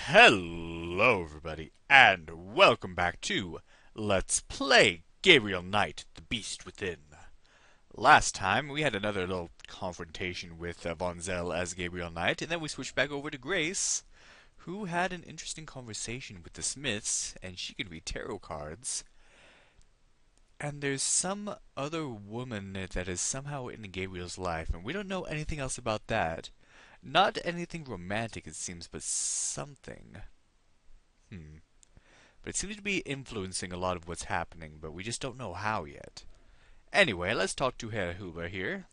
Hello, everybody, and welcome back to Let's Play Gabriel Knight, the Beast Within. Last time, we had another little confrontation with Von Zell as Gabriel Knight, and then we switched back over to Grace, who had an interesting conversation with the Smiths, and she could read tarot cards. And there's some other woman that is somehow in Gabriel's life, and we don't know anything else about that. Not anything romantic, it seems, but something. But it seems to be influencing a lot of what's happening, but we just don't know how yet. Anyway, let's talk to Herr Huber here.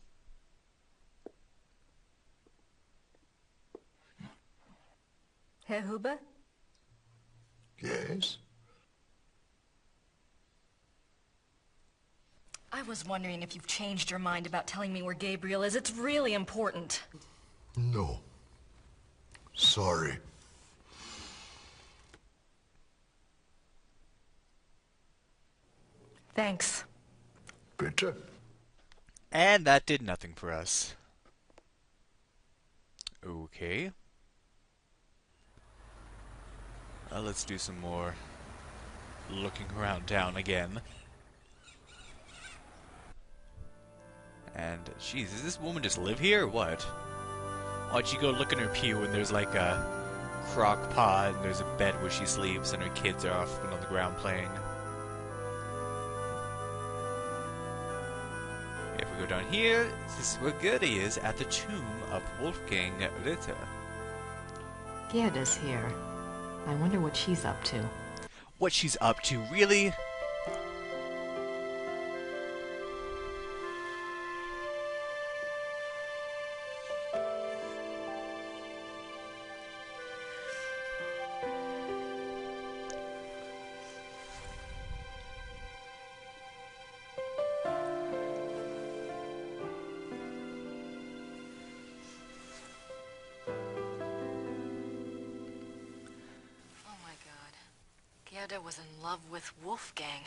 Herr Huber? Yes? I was wondering if you've changed your mind about telling me where Gabriel is. It's really important. No. Sorry. Thanks. Bitte? And that did nothing for us. Okay. Let's do some more looking around town again. And, jeez, does this woman just live here or what? Why'd you go look in her pew and there's like a crock pot and there's a bed where she sleeps and her kids are off on the ground playing. If we go down here, this is where Gertie is, at the tomb of Wolfgang Ritter. Gerda's here. I wonder what she's up to. What she's up to, really? Gerda was in love with Wolfgang.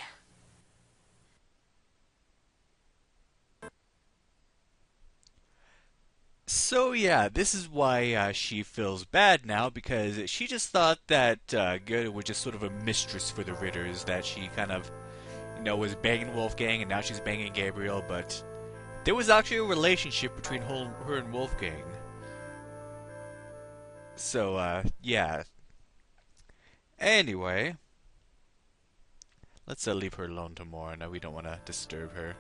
So yeah, this is why she feels bad now, because she just thought that Gerda was just sort of a mistress for the Ritters, that she kind of, was banging Wolfgang and now she's banging Gabriel, but there was actually a relationship between her and Wolfgang. So, yeah. Anyway, let's leave her alone tomorrow. No, we don't want to disturb her.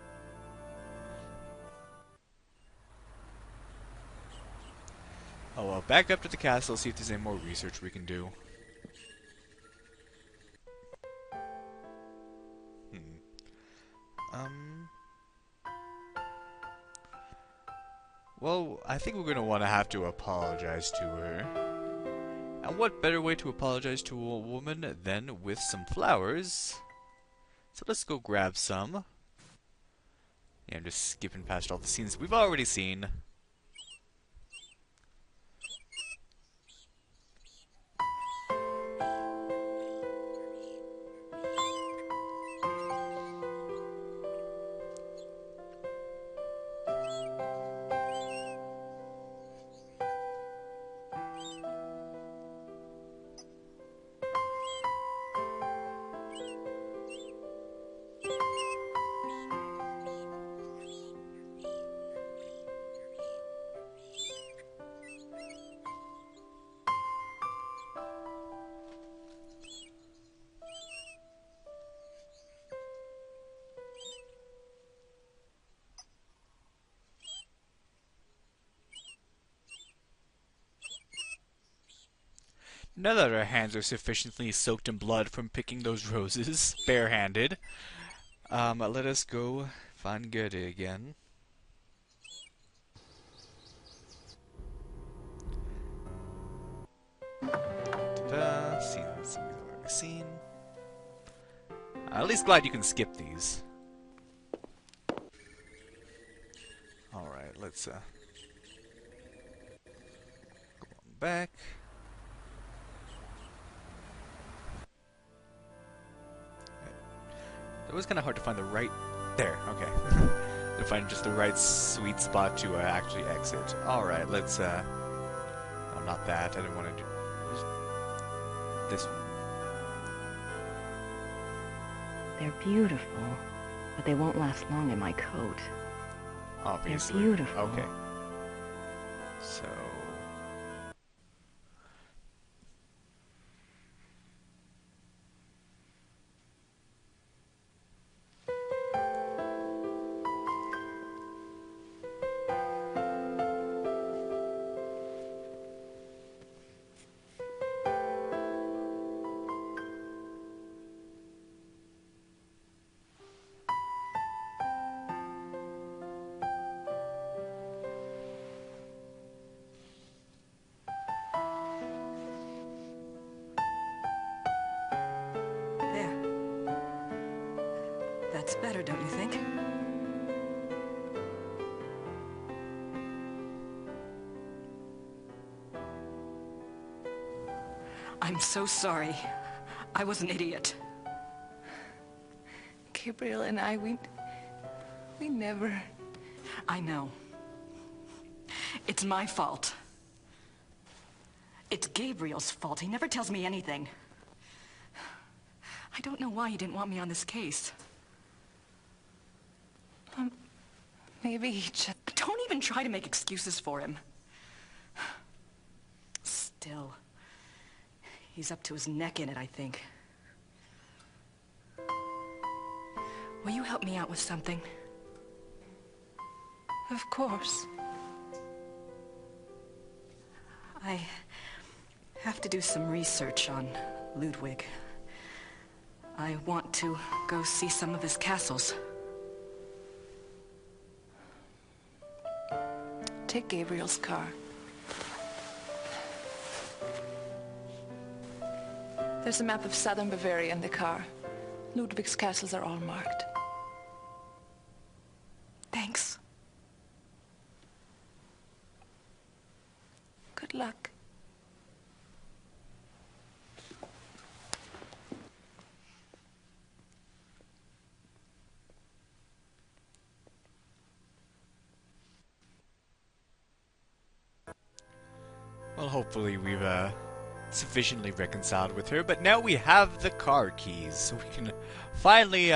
Oh well, back up to the castle, see if there's any more research we can do. Well, I think we're gonna want to have to apologize to her. And what better way to apologize to a woman than with some flowers? So let's go grab some. Yeah, I'm just skipping past all the scenes we've already seen. Now that our hands are sufficiently soaked in blood from picking those roses, barehanded, let us go find Goethe again. Ta-da! Scenes we've already seen. At least glad you can skip these. Alright, let's go on back. It was kind of hard to find the right... There, okay. To find just the right sweet spot to actually exit. Alright, let's, oh, not that. I didn't want to do... this one. They're beautiful, but they won't last long in my coat. Obviously. They're beautiful. Okay. So... There. That's better, don't you think? I'm so sorry. I was an idiot. Gabriel and I, we never... I know. It's my fault. It's Gabriel's fault. He never tells me anything. I don't know why he didn't want me on this case. Maybe he just... Don't even try to make excuses for him. Still, he's up to his neck in it, I think. Will you help me out with something? Of course. I have to do some research on Ludwig. I want to go see some of his castles. Take Gabriel's car. There's a map of southern Bavaria in the car. Ludwig's castles are all marked. Thanks. Good luck. Well, hopefully we've sufficiently reconciled with her, but now we have the car keys, so we can finally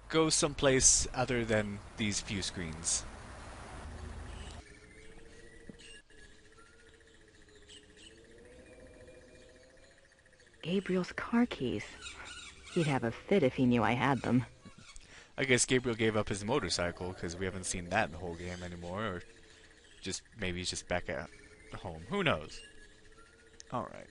go someplace other than these few screens. Gabriel's car keys. He'd have a fit if he knew I had them. I guess Gabriel gave up his motorcycle, because we haven't seen that in the whole game anymore, or just maybe he's just back at home. Who knows? Alright.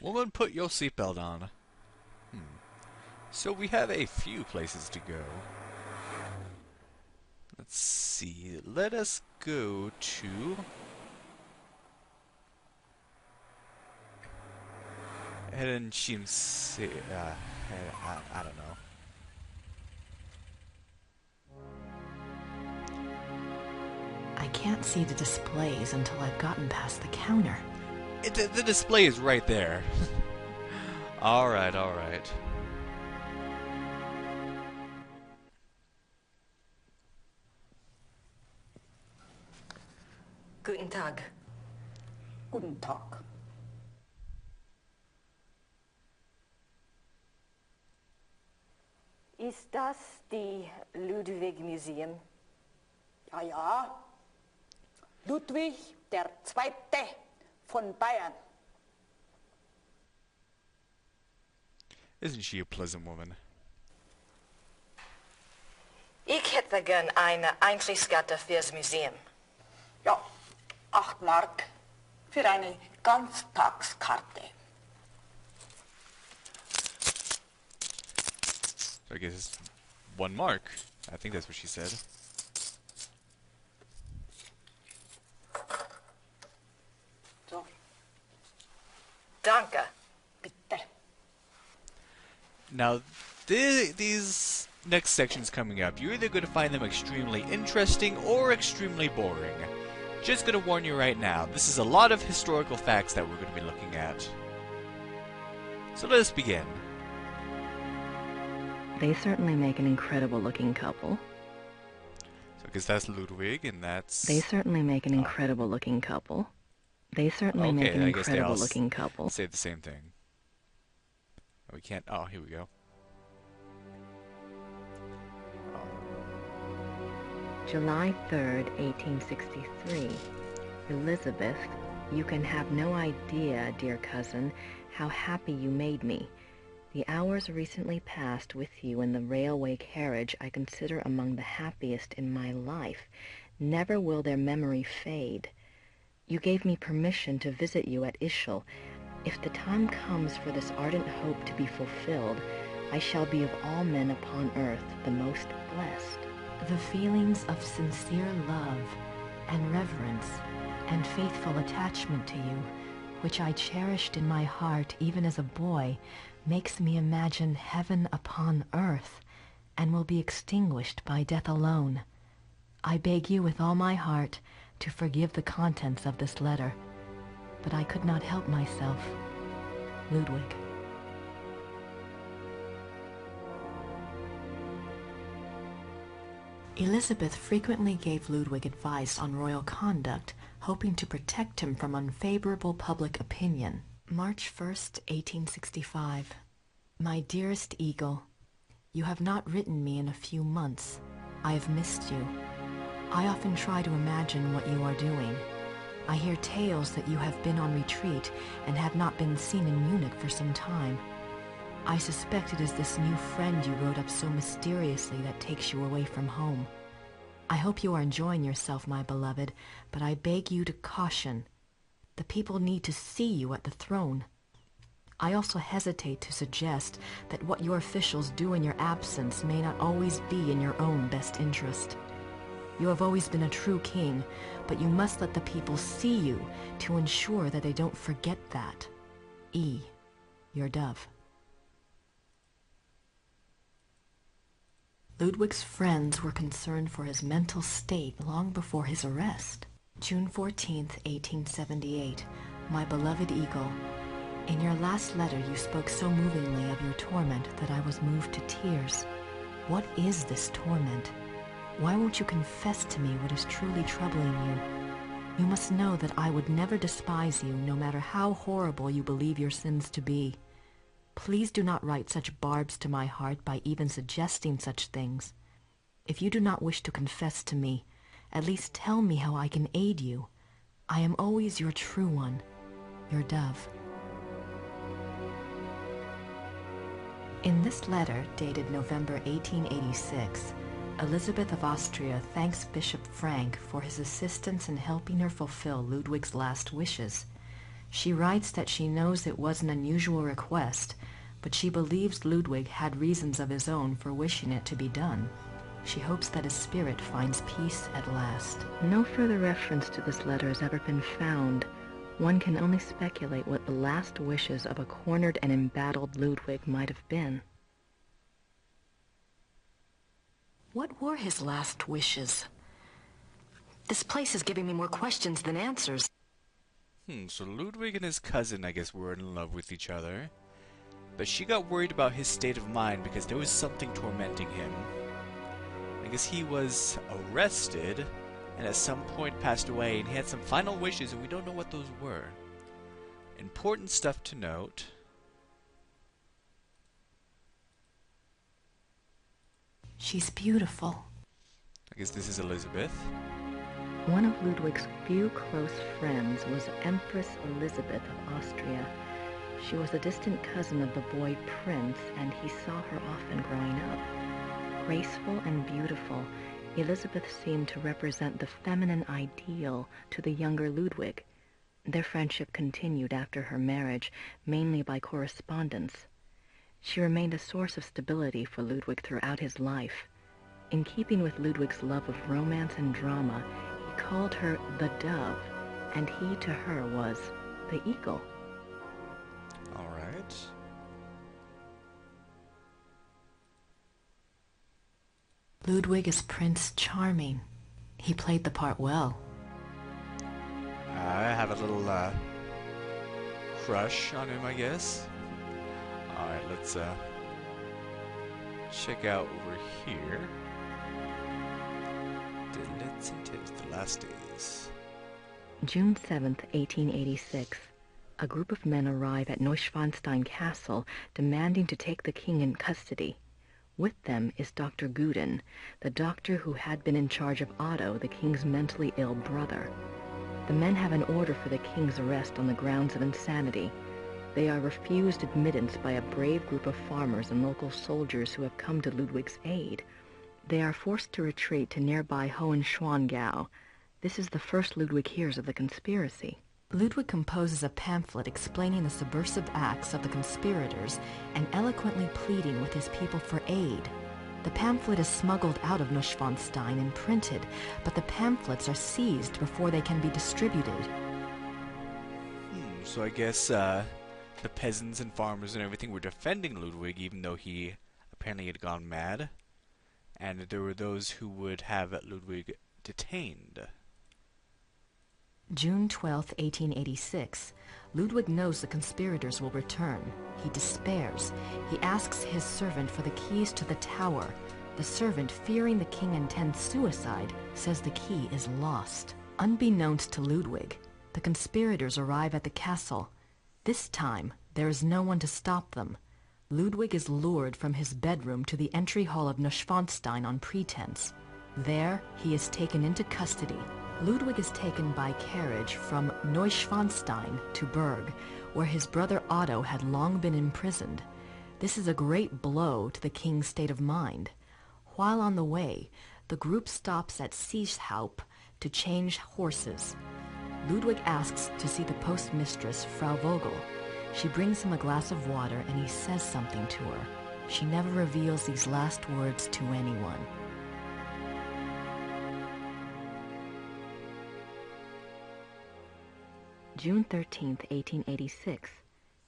Woman, put your seatbelt on. So we have a few places to go. Let's see. Let us go to... Heden Shimse... I don't know. I can't see the displays until I've gotten past the counter. The display is right there. Alright, alright. Guten Tag. Guten Tag. Ist das die Ludwig Museum? Ja, ja. Ludwig der Zweite von Bayern. Isn't she a pleasant woman? Ich hätte gern eine Eintrittskarte fürs Museum. Ja, 8 Mark für eine Ganztagskarte. So I guess it's 1 mark. I think that's what she said. So, Danke. bitte. Now, these next sections coming up, you're either going to find them extremely interesting or extremely boring. Just gonna warn you right now, this is a lot of historical facts that we're gonna be looking at. So let us begin. They certainly make an incredible-looking couple. So I guess that's Ludwig, and that's... They certainly make an incredible-looking couple. They certainly make an I guess they all incredible-looking couple. say the same thing. We can't... Oh, here we go. July 3rd, 1863. Elizabeth, you can have no idea, dear cousin, how happy you made me. The hours recently passed with you in the railway carriage I consider among the happiest in my life. Never will their memory fade. You gave me permission to visit you at Ischl. If the time comes for this ardent hope to be fulfilled, I shall be of all men upon earth the most blessed. The feelings of sincere love and reverence and faithful attachment to you, which I cherished in my heart even as a boy, makes me imagine heaven upon earth, and will be extinguished by death alone. I beg you with all my heart to forgive the contents of this letter, but I could not help myself. Ludwig. Elizabeth frequently gave Ludwig advice on royal conduct, hoping to protect him from unfavorable public opinion. March 1st, 1865. My dearest Eagle, you have not written me in a few months. I have missed you. I often try to imagine what you are doing. I hear tales that you have been on retreat and have not been seen in Munich for some time. I suspect it is this new friend you wrote up so mysteriously that takes you away from home. I hope you are enjoying yourself, my beloved, but I beg you to caution. The people need to see you at the throne. I also hesitate to suggest that what your officials do in your absence may not always be in your own best interest. You have always been a true king, but you must let the people see you to ensure that they don't forget that. E. Your dove. Ludwig's friends were concerned for his mental state long before his arrest. June 14th, 1878. My beloved Eagle, in your last letter you spoke so movingly of your torment that I was moved to tears. What is this torment? Why won't you confess to me what is truly troubling you? You must know that I would never despise you, no matter how horrible you believe your sins to be. Please do not write such barbs to my heart by even suggesting such things. If you do not wish to confess to me, at least tell me how I can aid you. I am always your true one, your dove. In this letter, dated November 1886, Elizabeth of Austria thanks Bishop Frank for his assistance in helping her fulfill Ludwig's last wishes. She writes that she knows it was an unusual request, but she believes Ludwig had reasons of his own for wishing it to be done. She hopes that his spirit finds peace at last. No further reference to this letter has ever been found. One can only speculate what the last wishes of a cornered and embattled Ludwig might have been. What were his last wishes? This place is giving me more questions than answers. So Ludwig and his cousin, I guess, were in love with each other. But she got worried about his state of mind because there was something tormenting him. I guess he was arrested and at some point passed away, and he had some final wishes and we don't know what those were. Important stuff to note. She's beautiful. I guess this is Elizabeth. One of Ludwig's few close friends was Empress Elizabeth of Austria. She was a distant cousin of the boy Prince, and he saw her often growing up. Graceful and beautiful, Elizabeth seemed to represent the feminine ideal to the younger Ludwig. Their friendship continued after her marriage, mainly by correspondence. She remained a source of stability for Ludwig throughout his life. In keeping with Ludwig's love of romance and drama, he called her the Dove, and he to her was the Eagle. All right. Ludwig is Prince Charming. He played the part well. I have a little crush on him, I guess. Alright, let's check out over here. The last days. June 7th, 1886. A group of men arrive at Neuschwanstein Castle demanding to take the king in custody. With them is Dr. Guden, the doctor who had been in charge of Otto, the king's mentally ill brother. The men have an order for the king's arrest on the grounds of insanity. They are refused admittance by a brave group of farmers and local soldiers who have come to Ludwig's aid. They are forced to retreat to nearby Hohenschwangau. This is the first Ludwig hears of the conspiracy. Ludwig composes a pamphlet explaining the subversive acts of the conspirators and eloquently pleading with his people for aid. The pamphlet is smuggled out of Neuschwanstein and printed, but the pamphlets are seized before they can be distributed. So I guess the peasants and farmers and everything were defending Ludwig even though he apparently had gone mad. And there were those who would have Ludwig detained. June 12, 1886. Ludwig knows the conspirators will return. He despairs. He asks his servant for the keys to the tower. The servant, fearing the king intends suicide, says the key is lost. Unbeknownst to Ludwig, the conspirators arrive at the castle. This time, there is no one to stop them. Ludwig is lured from his bedroom to the entry hall of Neuschwanstein on pretense. There, he is taken into custody. Ludwig is taken by carriage from Neuschwanstein to Berg, where his brother Otto had long been imprisoned. This is a great blow to the king's state of mind. While on the way, the group stops at Seeshaupt to change horses. Ludwig asks to see the postmistress, Frau Vogel. She brings him a glass of water and he says something to her. She never reveals these last words to anyone. June 13th, 1886.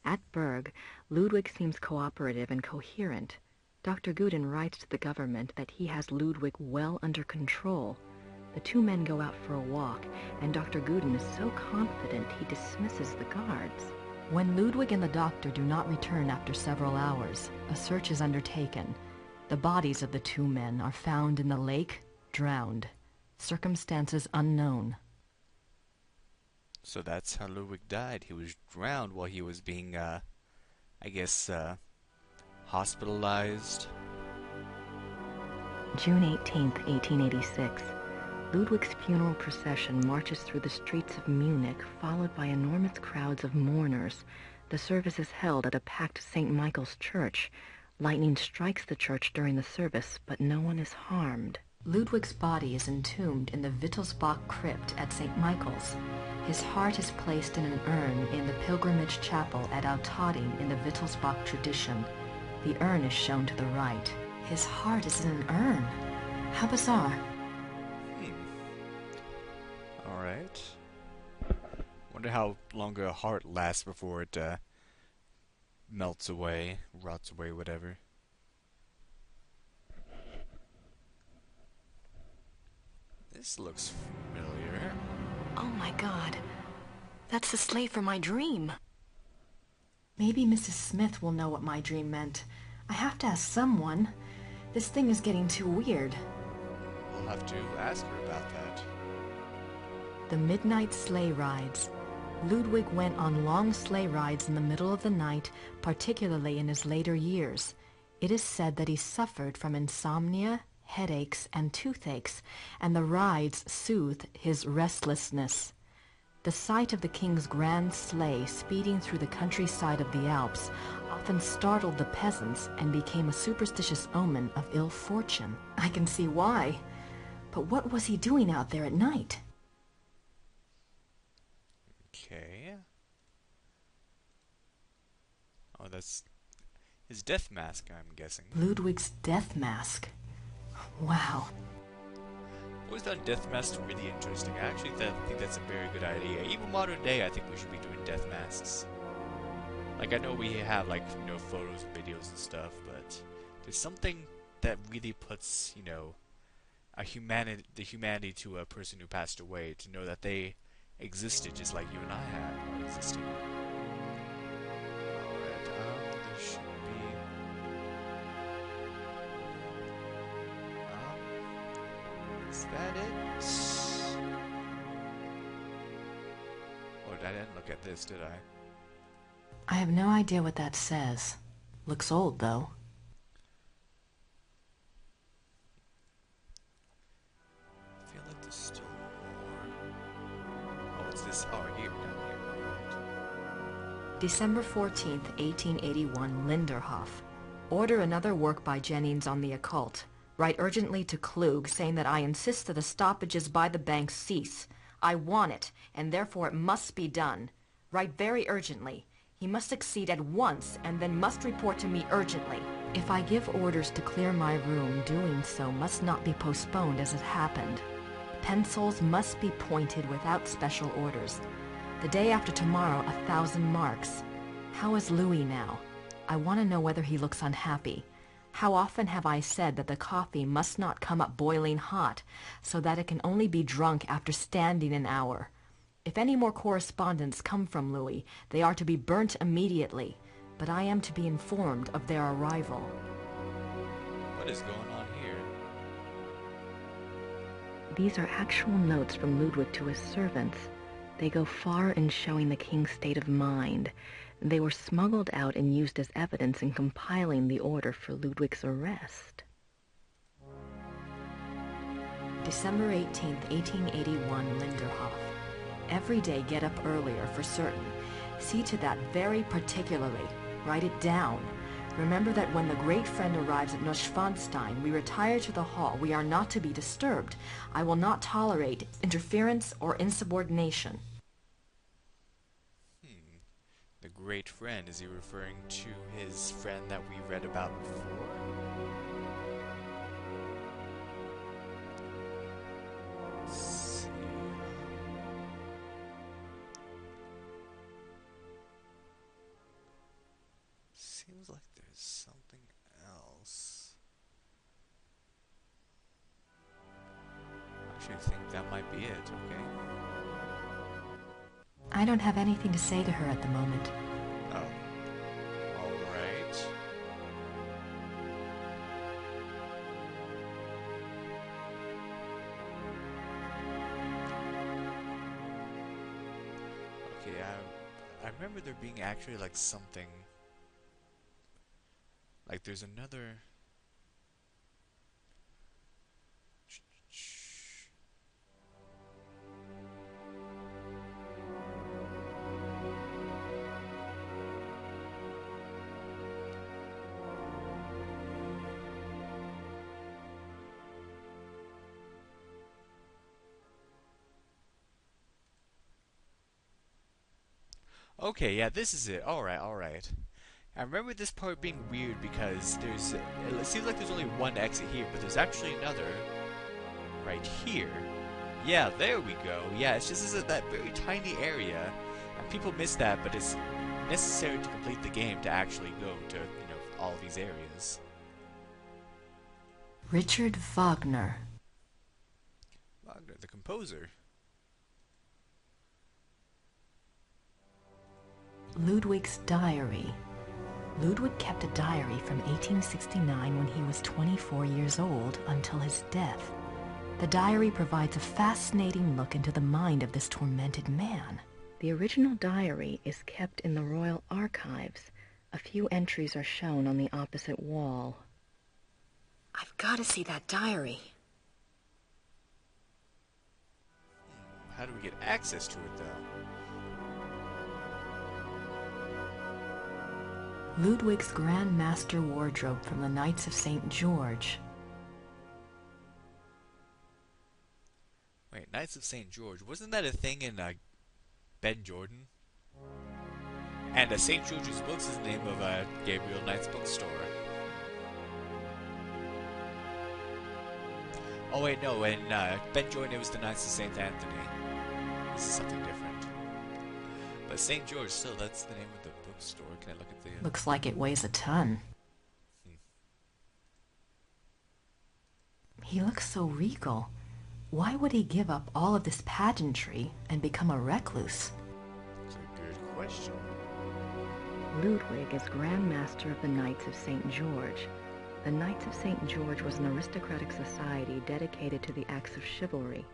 At Berg, Ludwig seems cooperative and coherent. Dr. Guden writes to the government that he has Ludwig well under control. The two men go out for a walk, and Dr. Guden is so confident he dismisses the guards. When Ludwig and the doctor do not return after several hours, a search is undertaken. The bodies of the two men are found in the lake, drowned. Circumstances unknown. So that's how Ludwig died. He was drowned while he was being, hospitalized. June 18th, 1886. Ludwig's funeral procession marches through the streets of Munich, followed by enormous crowds of mourners. The service is held at a packed St. Michael's church. Lightning strikes the church during the service, but no one is harmed. Ludwig's body is entombed in the Wittelsbach crypt at St. Michael's. His heart is placed in an urn in the pilgrimage chapel at Altötting in the Wittelsbach tradition. The urn is shown to the right. His heart is in an urn. How bizarre. Alright. Wonder how long a heart lasts before it melts away, rots away, whatever. This looks familiar. Oh my God. That's the slave from my dream. Maybe Mrs. Smith will know what my dream meant. I have to ask someone. This thing is getting too weird. We'll have to ask her about that. The midnight sleigh rides. Ludwig went on long sleigh rides in the middle of the night, particularly in his later years. It is said that he suffered from insomnia, headaches, and toothaches, and the rides soothed his restlessness. The sight of the king's grand sleigh speeding through the countryside of the Alps often startled the peasants and became a superstitious omen of ill fortune. I can see why. But what was he doing out there at night? Okay. Oh, that's his death mask, I'm guessing. Ludwig's death mask. Wow. Always thought death masks were really interesting. I actually think that's a very good idea. Even modern day, I think we should be doing death masks. Like, I know we have, like, you know, photos and videos and stuff, but there's something that really puts, you know, the humanity to a person who passed away, to know that they existed just like you and I have are existing. Alright, there should be... is that it? Oh, I didn't look at this, did I? I have no idea what that says. Looks old, though. I feel like there's still more. Oh, what's this? Oh, here, down here. Alright. December 14th, 1881, Linderhof. Order another work by Jennings on the occult. Write urgently to Klug, saying that I insist that the stoppages by the bank cease. I want it, and therefore it must be done. Write very urgently. He must succeed at once, and then must report to me urgently. If I give orders to clear my room, doing so must not be postponed as it happened. Pencils must be pointed without special orders. The day after tomorrow, 1,000 marks. How is Louis now? I want to know whether he looks unhappy. How often have I said that the coffee must not come up boiling hot, so that it can only be drunk after standing an hour? If any more correspondence come from Louis, they are to be burnt immediately, but I am to be informed of their arrival. What is going on here? These are actual notes from Ludwig to his servants. They go far in showing the king's state of mind. They were smuggled out and used as evidence in compiling the order for Ludwig's arrest. December 18th, 1881, Linderhof. Every day get up earlier for certain. See to that very particularly. Write it down. Remember that when the great friend arrives at Neuschwanstein, we retire to the hall. We are not to be disturbed. I will not tolerate interference or insubordination. The great friend, is he referring to his friend that we read about before? Let's see. Seems like there's something else. I actually think that might be it, okay? I don't have anything to say to her at the moment. Oh. Alright. Okay, I remember there being actually like something... like there's another... Okay, yeah, this is it. Alright, alright. I remember this part being weird because there's... it seems like there's only one exit here, but there's actually another right here. Yeah, there we go. Yeah, it's just that very tiny area, and people miss that, but it's necessary to complete the game to actually go to, you know, all these areas. Richard Wagner. Wagner, the composer. Ludwig's diary. Ludwig kept a diary from 1869 when he was 24 years old until his death. The diary provides a fascinating look into the mind of this tormented man. The original diary is kept in the Royal Archives. A few entries are shown on the opposite wall. I've got to see that diary. How do we get access to it, though? Ludwig's Grand Master Wardrobe from the Knights of St. George. Wait, Knights of St. George. Wasn't that a thing in Ben Jordan? And St. George's Books is the name of Gabriel Knight's bookstore. Oh wait, no, in Ben Jordan it was the Knights of St. Anthony. This is something different. But St. George, still, that's the name of the bookstore. Can I look at the... Looks like it weighs a ton. He looks so regal. Why would he give up all of this pageantry and become a recluse? It's a good question. Ludwig is Grand Master of the Knights of St. George. The Knights of St. George was an aristocratic society dedicated to the acts of chivalry.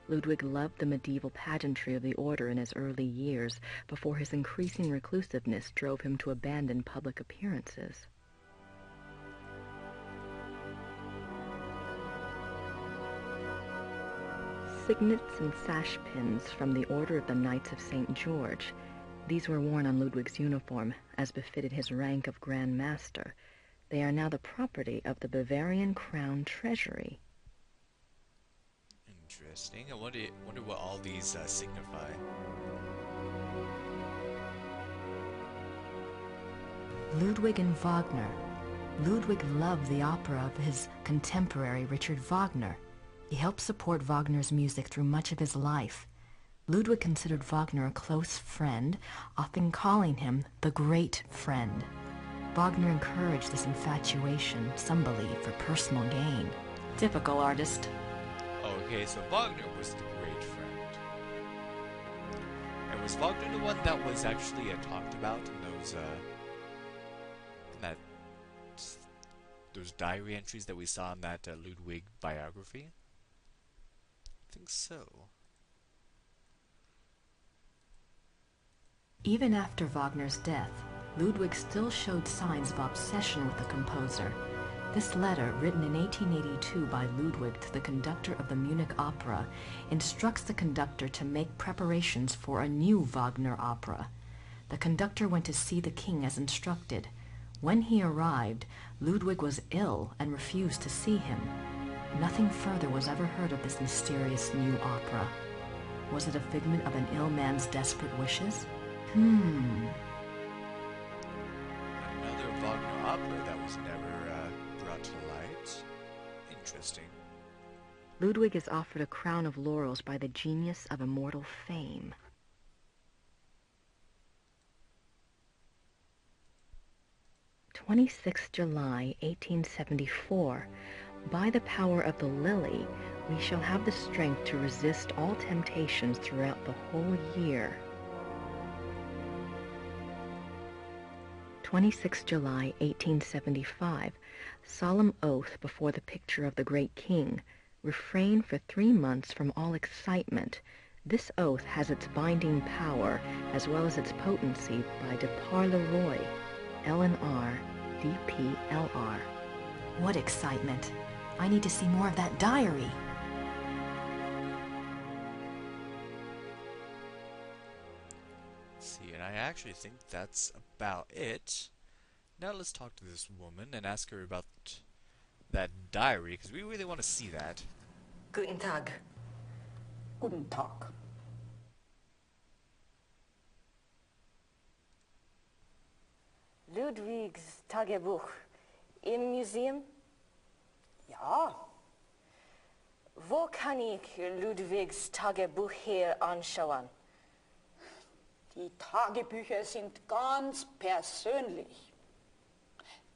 Ludwig loved the medieval pageantry of the order in his early years, before his increasing reclusiveness drove him to abandon public appearances. Signets and sash pins from the Order of the Knights of St. George. These were worn on Ludwig's uniform, as befitted his rank of Grand Master. They are now the property of the Bavarian Crown Treasury. Interesting. I wonder what all these signify. Ludwig and Wagner. Ludwig loved the opera of his contemporary Richard Wagner. He helped support Wagner's music through much of his life. Ludwig considered Wagner a close friend, often calling him the great friend. Wagner encouraged this infatuation, some believe, for personal gain. Typical artist. Okay, so Wagner was the great friend. And was Wagner the one that was actually talked about in those diary entries that we saw in that Ludwig biography? I think so. Even after Wagner's death, Ludwig still showed signs of obsession with the composer. This letter, written in 1882 by Ludwig to the conductor of the Munich Opera, instructs the conductor to make preparations for a new Wagner opera. The conductor went to see the king as instructed. When he arrived, Ludwig was ill and refused to see him. Nothing further was ever heard of this mysterious new opera. Was it a figment of an ill man's desperate wishes? Another Wagner opera that was never brought to light. Interesting. Ludwig is offered a crown of laurels by the genius of immortal fame. July 1874. By the power of the lily, we shall have the strength to resist all temptations throughout the whole year. 26 July 1875. Solemn oath before the picture of the great king. Refrain for 3 months from all excitement. This oath has its binding power as well as its potency by de par le Roy, LNR, DPLR. What excitement! I need to see more of that diary. See, and I actually think that's about it. Now let's talk to this woman and ask her about that diary, because we really want to see that. Guten Tag. Guten Tag. Ludwigs Tagebuch im Museum? Ja, Wo kann ich Ludwigs Tagebuch hier anschauen? die Tagebücher sind ganz persönlich.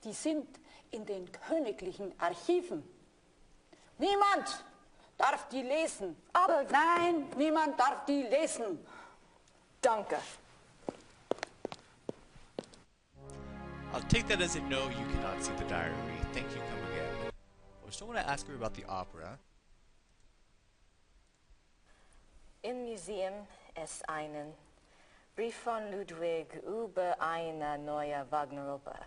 Die sind in den königlichen Archiven. Niemand darf die lesen. Aber Nein, niemand darf die lesen. danke. I'll take that as a no, you cannot see the diary. Thank you, come again. I still want to ask her about the opera. Im Museum es einen Brief von Ludwig über eine neue Wagner-Oper.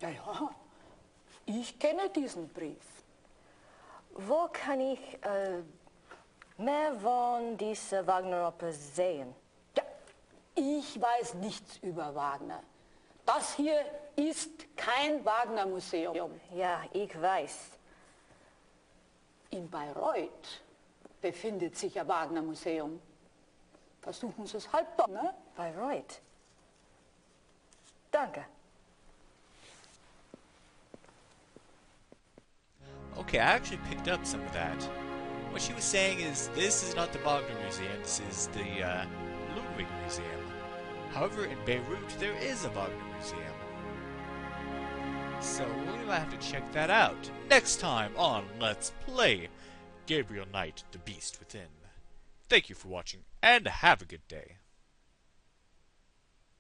Ja, ja, ich kenne diesen Brief. Wo kann ich mehr von dieser Wagner-Oper sehen? Ja, ich weiß nichts über Wagner. Das hier ist kein Wagner-Museum. Ja, ich weiß. In Bayreuth befindet sich ein Wagner-Museum. Versuchen Sie es halt doch, ne? Bayreuth. Danke. Okay, I actually picked up some of that. What she was saying is, this is not the Wagner Museum, this is the Ludwig Museum. However, in Beirut, there is a Wagner Museum. So we might have to check that out next time on Let's Play Gabriel Knight, the Beast Within. Thank you for watching, and have a good day.